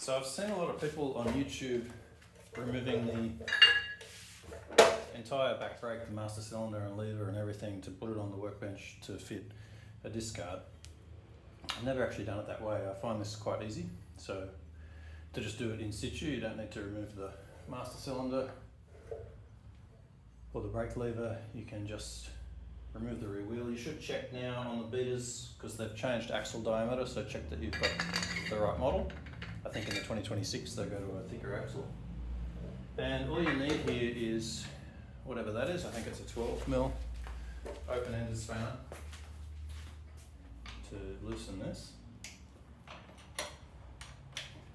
So I've seen a lot of people on YouTube removing the entire back brake, the master cylinder and lever and everything to put it on the workbench to fit a disc guard. I've never actually done it that way. I find this quite easy. So to just do it in situ, you don't need to remove the master cylinder or the brake lever. You can just remove the rear wheel. You should check now on the Betas because they've changed axle diameter, so check that you've got the right model. I think in the 2026 they'll go to a thicker axle. And all you need here is whatever that is. I think it's a 12mm open-ended spanner to loosen this.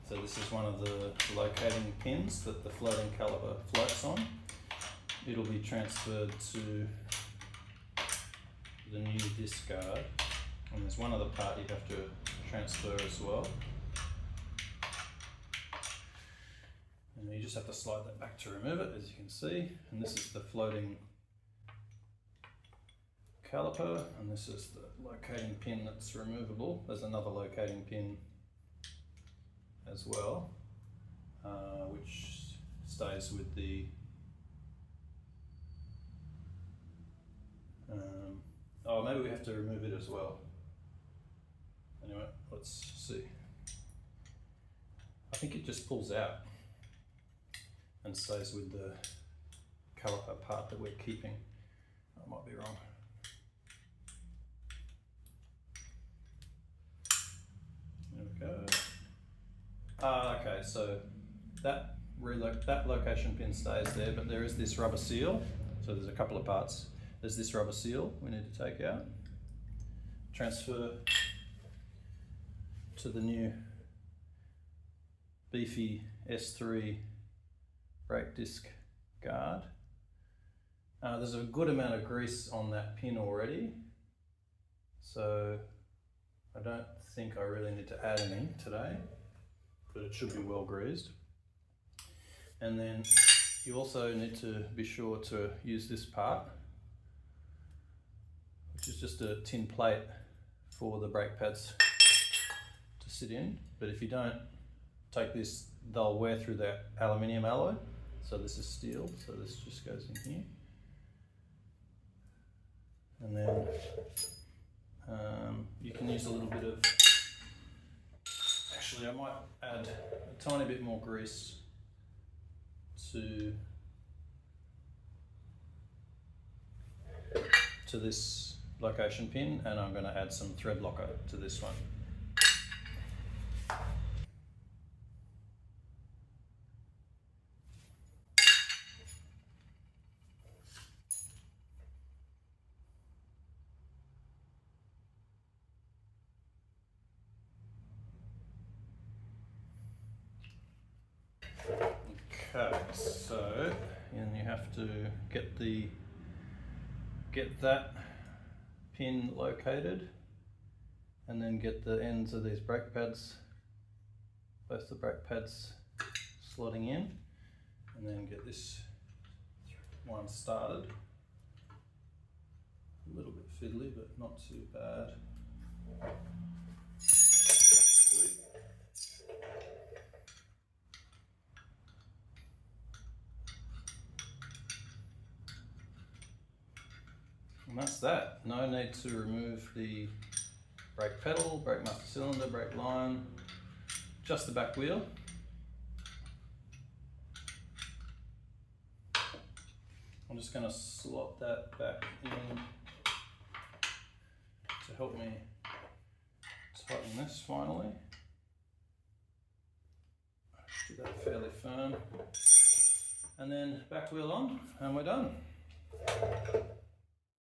So this is one of the locating pins that the floating caliper floats on. It'll be transferred to the new disc guard, and there's one other part you have to transfer as well. And you just have to slide that back to remove it, as you can see. And this is the floating caliper, and this is the locating pin that's removable. There's another locating pin as well, which stays with the oh, maybe we have to remove it as well. Anyway, let's see. I think it just pulls out and stays with the caliper part that we're keeping. I might be wrong. There we go. Okay, so that location pin stays there, but there is this rubber seal. So there's a couple of parts. There's this rubber seal we need to take out. Transfer to the new beefy S3 brake disc guard. There's a good amount of grease on that pin already, so I don't think I really need to add any today, but it should be well greased. And then you also need to be sure to use this part, which is just a tin plate for the brake pads to sit in. But if you don't take this, they'll wear through that aluminium alloy. So this is steel, so this just goes in here. And then you can use a little bit of, actually I might add a tiny bit more grease to this location pin, and I'm going to add some thread locker to this one. Okay, so and you have to get that pin located, and then get the ends of these brake pads, both the brake pads slotting in, and then get this one started. A little bit fiddly, but not too bad. And that's that. No need to remove the brake pedal, brake master cylinder, brake line, just the back wheel. I'm just going to slot that back in to help me tighten this finally. Do that fairly firm. And then back wheel on, and we're done.